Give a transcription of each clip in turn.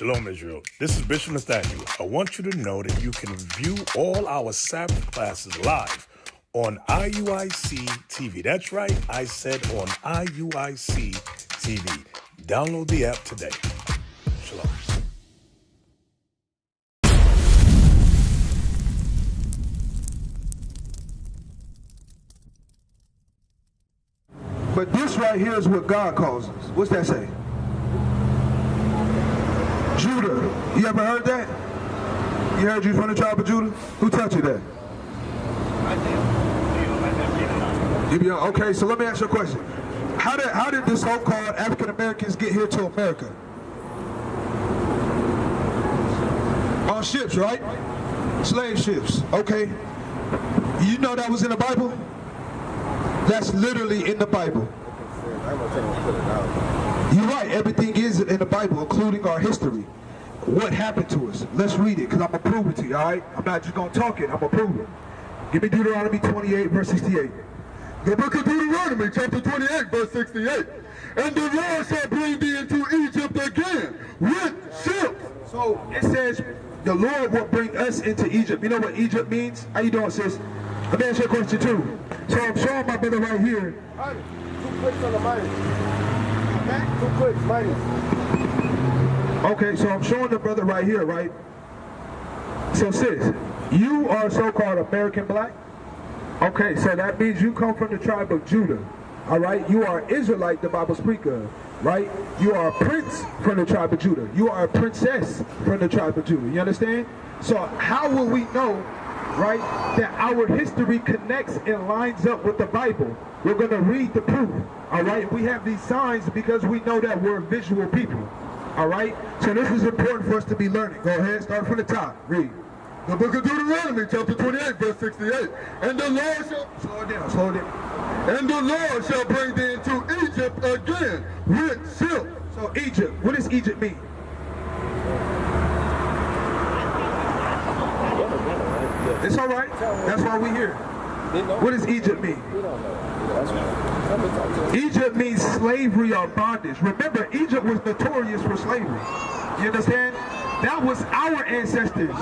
Shalom, Israel. This is Bishop Nathaniel. I want you to know that you can view all our Sabbath classes live on IUIC TV. That's right, I said on IUIC TV. Download the app today. Shalom. But this right here is what God calls us. What's that say? Judah. You ever heard that? You heard you from the tribe of Judah? Who taught you that? Okay, so let me ask you a question. How did the so-called African Americans get here to America? On ships, right? Slave ships. Okay. You know that was in the Bible? That's literally in the Bible. You're right, everything is in the Bible, including our history. What happened to us? Let's read it, because I'm going to prove it to you, all right? I'm not just going to talk it, I'm going to prove it. Give me Deuteronomy 28, verse 68. The book of Deuteronomy, chapter 28, verse 68. And the Lord shall bring thee into Egypt again with ships. So it says, the Lord will bring us into Egypt. You know what Egypt means? How you doing, sis? Let me ask you a question, too. So I'm showing my brother right here. 2 clicks on the minus. 2 clicks, minus. Okay, so I'm showing the brother right here, right? So sis, you are so-called American black? Okay, so that means you come from the tribe of Judah, all right? You are Israelite, the Bible speaks of, right? You are a prince from the tribe of Judah. You are a princess from the tribe of Judah, you understand? So how will we know, right, that our history connects and lines up with the Bible? We're going to read the proof, all right? We have these signs because we know that we're visual people, all right? So this is important for us to be learning. Go ahead, start from the top, read. The book of Deuteronomy, chapter 28, verse 68. And the Lord shall... Slow it down, slow it down. And the Lord shall bring thee into Egypt again with ships. So Egypt, what does Egypt mean? It's all right. That's why we're here. What does Egypt mean? Egypt means slavery or bondage. Remember, Egypt was notorious for slavery. You understand? That was our ancestors.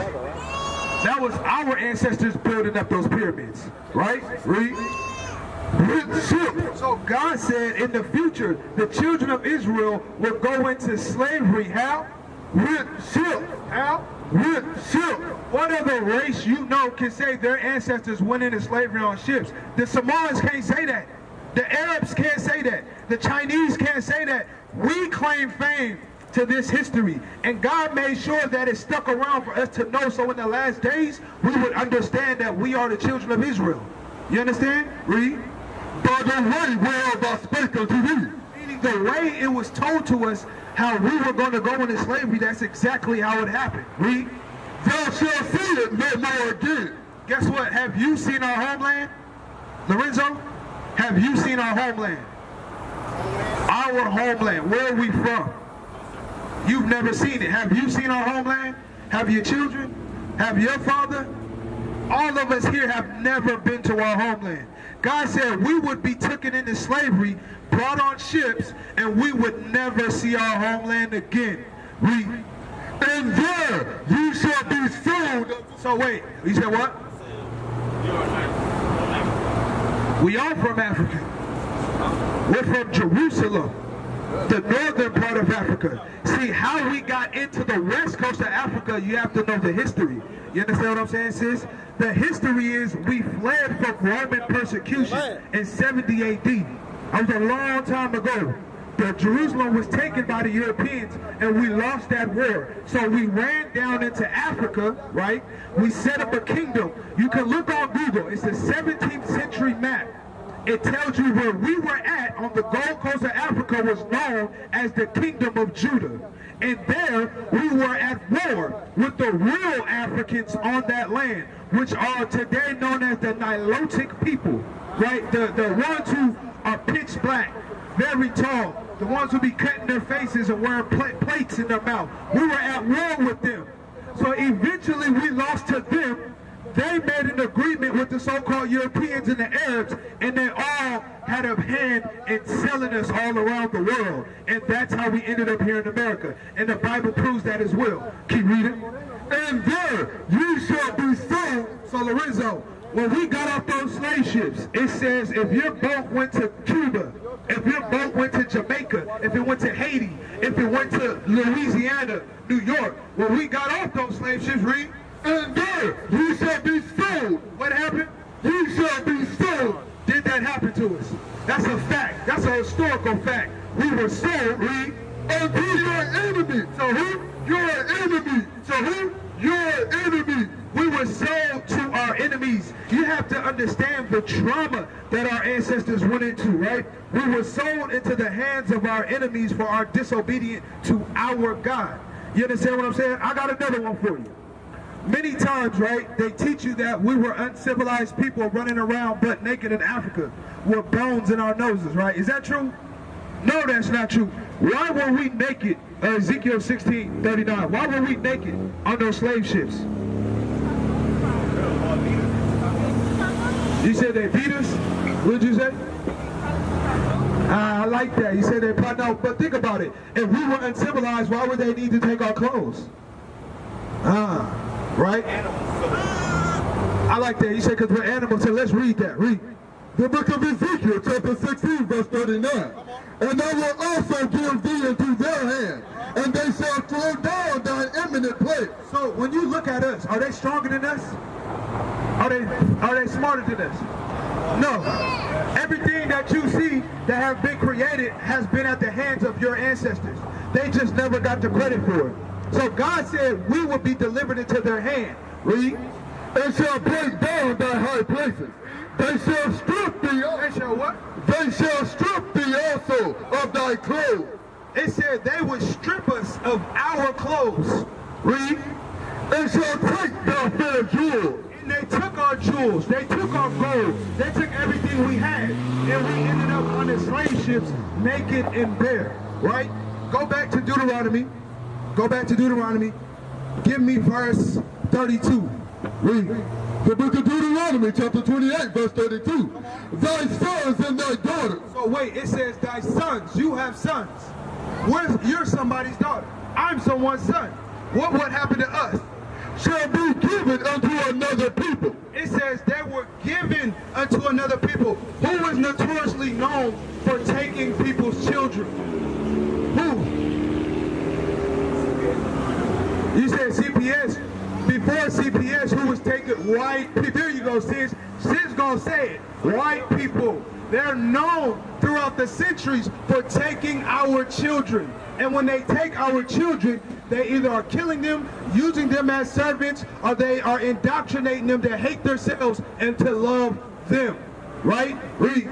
That was our ancestors building up those pyramids. Right? Read. So God said in the future, the children of Israel will go into slavery. How? With ships. How? With ships. What other race you know can say their ancestors went into slavery on ships? The Samoans can't say that. The Arabs can't say that. The Chinese can't say that. We claim fame to this history, and God made sure that it stuck around for us to know, so in the last days we would understand that we are the children of Israel. You understand? Read. By the way whereof I spake unto thee. Meaning the way it was told to us how we were going to go into slavery, that's exactly how it happened. Read. Thou shalt see it no more again. Guess what? Have you seen our homeland? Lorenzo? Have you seen our homeland? Our homeland. Where are we from? You've never seen it. Have you seen our homeland? Have your children? Have your father? All of us here have never been to our homeland. God said we would be taken into slavery, brought on ships, and we would never see our homeland again. And there you shall be sold. So wait, you said what? We are from Africa. We're from Jerusalem, the northern part of Africa. See, how we got into the west coast of Africa, you have to know the history. You understand what I'm saying, sis? The history is we fled from Roman persecution in 70 AD. That was a long time ago. Jerusalem was taken by the Europeans, and we lost that war. So we ran down into Africa, right? We set up a kingdom. You can look on Google. It's a 17th century map. It tells you where we were at on the Gold Coast of Africa was known as the Kingdom of Judah. And there we were at war with the real Africans on that land, which are today known as the Nilotic people, right? The ones who are pitch black, very tall, the ones who be cutting their faces and wearing plates in their mouth. We were at war with them. So eventually we lost to them. they made an agreement with the so-called Europeans and the Arabs, and they all had a hand in selling us all around the world. And that's how we ended up here in America. And the Bible proves that as well. Keep reading. And there you shall be sold. So Lorenzo, when we got off those slave ships, it says if your boat went to Cuba, if your boat went to Jamaica, if it went to Haiti, if it went to Louisiana, New York, when we got off those slave ships, read, and there you shall be sold. What happened? You shall be sold. Did that happen to us? That's a fact. That's a historical fact. We were sold, read, unto your enemy. So who? Your enemy. So who? Your enemy. We were sold to our enemies. You have to understand the trauma that our ancestors went into, right? We were sold into the hands of our enemies for our disobedience to our God. You understand what I'm saying? I got another one for you. Many times, right, they teach you that we were uncivilized people running around butt naked in Africa with bones in our noses, right? Is that true? No, that's not true. Why were we naked? Ezekiel 16:39. Why were we naked on those slave ships? You said they beat us? What did you say? I like that. You said they probably no, but think about it. If we were uncivilized, why would they need to take our clothes? Right? I like that. You said because we're animals. So let's read that. Read. The book of Ezekiel, chapter 16, verse 39. And I will also give thee into their hand, and they shall throw down thine eminent place. So when you look at us, are they stronger than us? Are they smarter than us? No. Everything that you see that have been created has been at the hands of your ancestors. They just never got the credit for it. So God said we will be delivered into their hand. Read. And shall break down thy high places. They shall strip thee. They shall what? They shall strip thee also of thy clothes. It said they would strip us of our clothes. Read. And shall take thy fair jewels. And they took our jewels. They took our gold. They took everything we had. And we ended up on the slave ships naked and bare. Right? Go back to Deuteronomy. Go back to Deuteronomy. Give me verse 32. Read. The book of Deuteronomy, chapter 28, verse 32. Thy sons and thy daughters. So wait, it says thy sons. You have sons. You're somebody's daughter. I'm someone's son. What would happen to us? Shall be given unto another people. It says they were given unto another people who was notoriously known for taking people's children. Who? You said CPS. Before CPS, who was taking white people? There you go, sis. Sis gonna say it. White people. They're known throughout the centuries for taking our children. And when they take our children, they either are killing them, using them as servants, or they are indoctrinating them to hate themselves and to love them. Right? Read.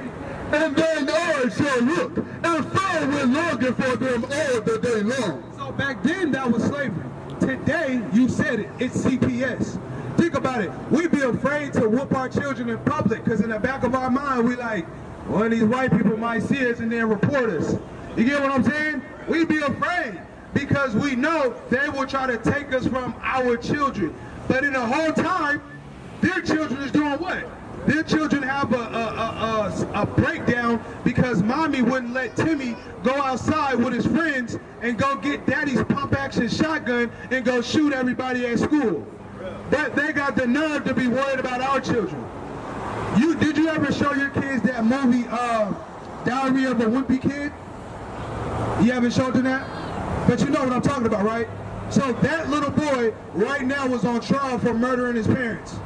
And thine eyes shall look, and fire will longing for them all the day long. So back then, that was slavery. Today, you said it, it's CPS. Think about it. We be afraid to whoop our children in public because in the back of our mind, we like, one of these white people might see us and then report us. You get what I'm saying? We be afraid because we know they will try to take us from our children. But in the whole time, their children is doing what? Their children have a breakdown because mommy wouldn't let Timmy go outside with his friends and go get daddy's pump-action shotgun and go shoot everybody at school. But they got the nerve to be worried about our children. Did you ever show your kids that movie, Diary of a Wimpy Kid? You haven't showed them that? But you know what I'm talking about, right? So that little boy right now was on trial for murdering his parents.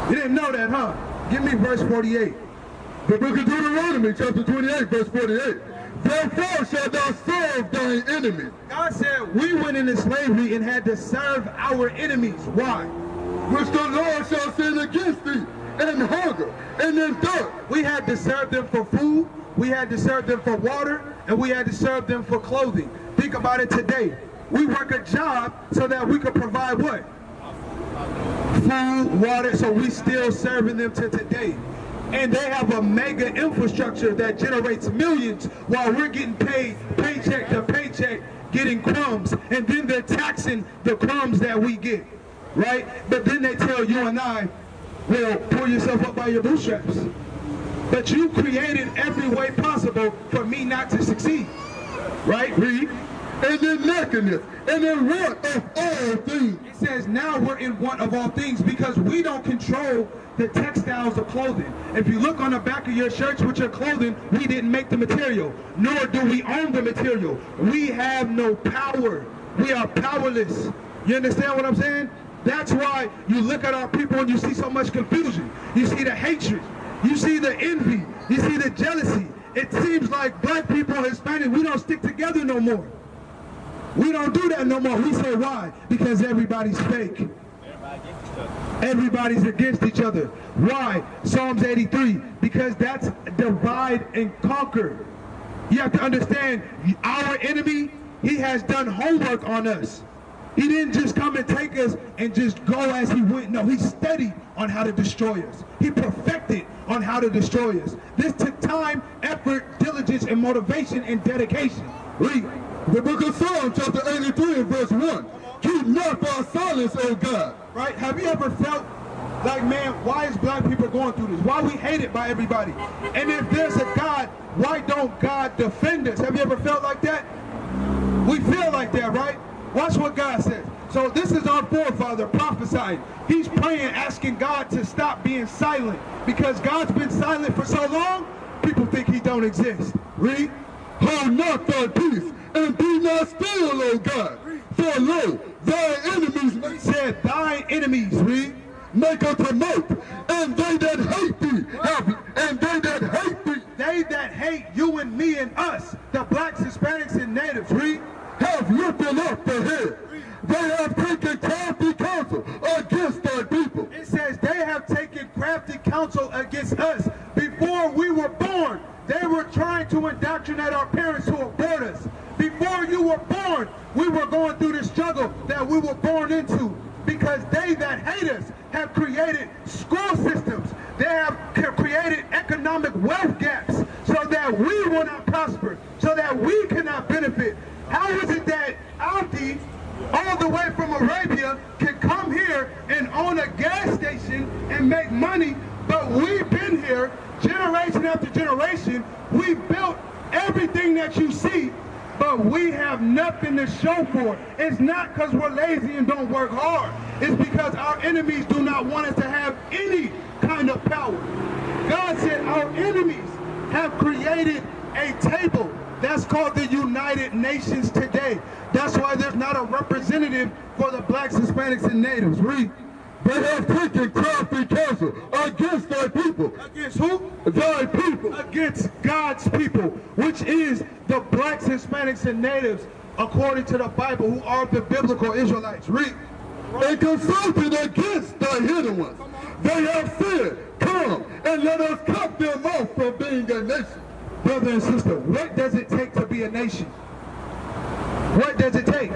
You didn't know that, huh? Give me verse 48. The book of Deuteronomy, chapter 28, verse 48. Therefore shalt thou serve thine enemies. God said we went into slavery and had to serve our enemies. Why? Which the Lord shall send against thee, in hunger, and in thirst. We had to serve them for food, we had to serve them for water, and we had to serve them for clothing. Think about it today. We work a job so that we could provide what? Food, water, so we still serving them to today. And they have a mega infrastructure that generates millions while we're getting paid paycheck to paycheck, getting crumbs, and then they're taxing the crumbs that we get. right? But then they tell you and I, well, pull yourself up by your bootstraps. But you created every way possible for me not to succeed, right? Read. And in nakedness, and in want of all things. It says now we're in want of all things because we don't control the textiles of clothing. If you look on the back of your shirts with your clothing, we didn't make the material, nor do we own the material. We have no power. We are powerless. You understand what I'm saying? That's why you look at our people and you see so much confusion. You see the hatred. You see the envy. You see the jealousy. It seems like black people, Hispanic, we don't stick together no more. We don't do that no more. We say why? Because everybody's fake. Everybody's against each other. Why? Psalms 83. Because that's divide and conquer. You have to understand, our enemy, he has done homework on us. He didn't just come and take us and just go as he went. No, he studied on how to destroy us. He perfected on how to destroy us. This took time, effort, diligence, and motivation and dedication. Read. The book of Psalms, chapter 83 and verse 1. Keep not thy silence, O God. Right? Have you ever felt like, man, why is black people going through this? Why are we hated by everybody? And if there's a God, why don't God defend us? Have you ever felt like that? We feel like that, right? Watch what God says. So this is our forefather prophesying. He's praying, asking God to stop being silent. Because God's been silent for so long, people think he don't exist. Read. Hold not thy peace, and be not still, O God. For lo, thy enemies He said, thy enemies, read, make a tumult, and they that hate thee and they that hate thee. They that hate you and me and us, the blacks, Hispanics, and natives, read, have lifted up the head. They have taken crafty counsel against thy people. It says they have taken crafty counsel against us. Before we were born, they were trying to indoctrinate our parents to abort us. Before you were born, we were going through the struggle that we were born into because they that hate us have created school systems. They have created economic wealth gaps so that we will not prosper, so that we cannot benefit. How is it that Aldi, all the way from Arabia, can come here and own a gas station and make money, but we've been here generation after generation? We built everything that you see, but we have nothing to show for it. It's not because we're lazy and don't work hard. It's because our enemies do not want us to have any kind of power. God said our enemies have created a table that's called the United Nations today. That's why there's not a representative for the blacks, Hispanics, and natives. Read. They have taken crafty counsel against thy people. Against who? Thy people. Against God's people, which is the blacks, Hispanics, and natives, according to the Bible, who are the biblical Israelites. Read. And consulted against thy hidden ones. They have said, come and let us cut them off from being a nation. Brother and sister, what does it take to be a nation? What does it take?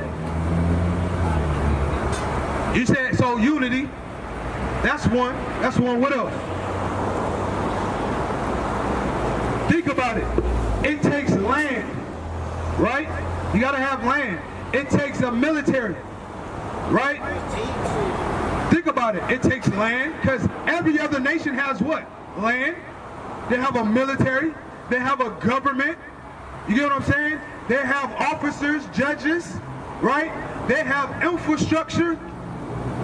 You said, so unity, that's one. That's one. What else? Think about it. It takes land, right? You gotta have land. It takes a military, right? Think about it. It takes land, because every other nation has what? Land. They have a military. They have a government. You get what I'm saying? They have officers, judges, right? They have infrastructure.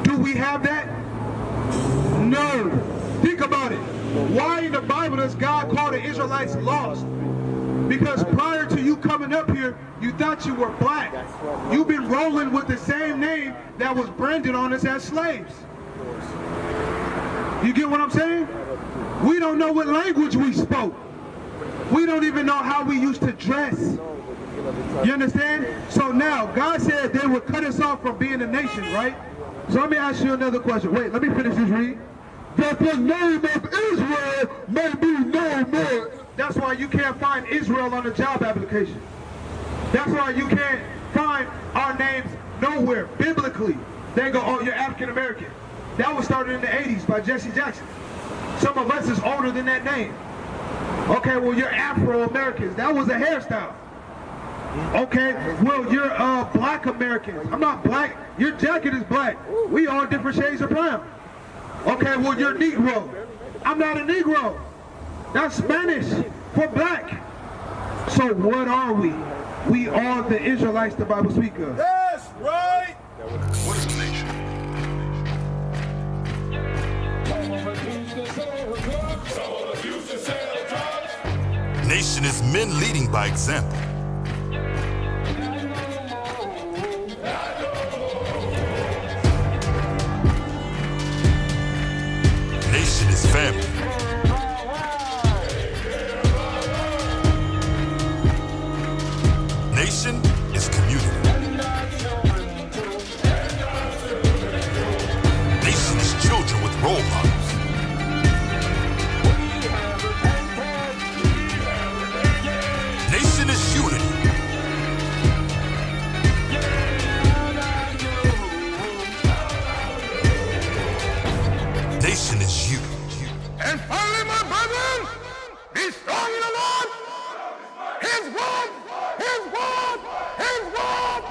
Do we have that? No. Think about it. Why in the Bible does God call the Israelites lost? Because prior to you coming up here, you thought you were black. You've been rolling with the same name that was branded on us as slaves. You get what I'm saying? We don't know what language we spoke. We don't even know how we used to dress. You understand? So now, God said they would cut us off from being a nation, right? So let me ask you another question. Wait, let me finish this read. That the name of Israel may be no more. That's why you can't find Israel on the job application. That's why you can't find our names nowhere, biblically. They go, oh, you're African American. That was started in the 80s by Jesse Jackson. Some of us is older than that name. Okay, well, you're Afro-Americans. That was a hairstyle. Okay, well, you're black American. I'm not black. Your jacket is black. We all different shades of brown. Okay, well, you're Negro. I'm not a Negro. That's Spanish for black. So what are we? We are the Israelites the Bible speaks of. That's right. What is a nation? Nation is men leading by example. Nation is family. Nation is community. Nation is children with role models. Nation is unity. Nation is you. And finally, my brethren, be strong in the Lord. His word, his word, his word.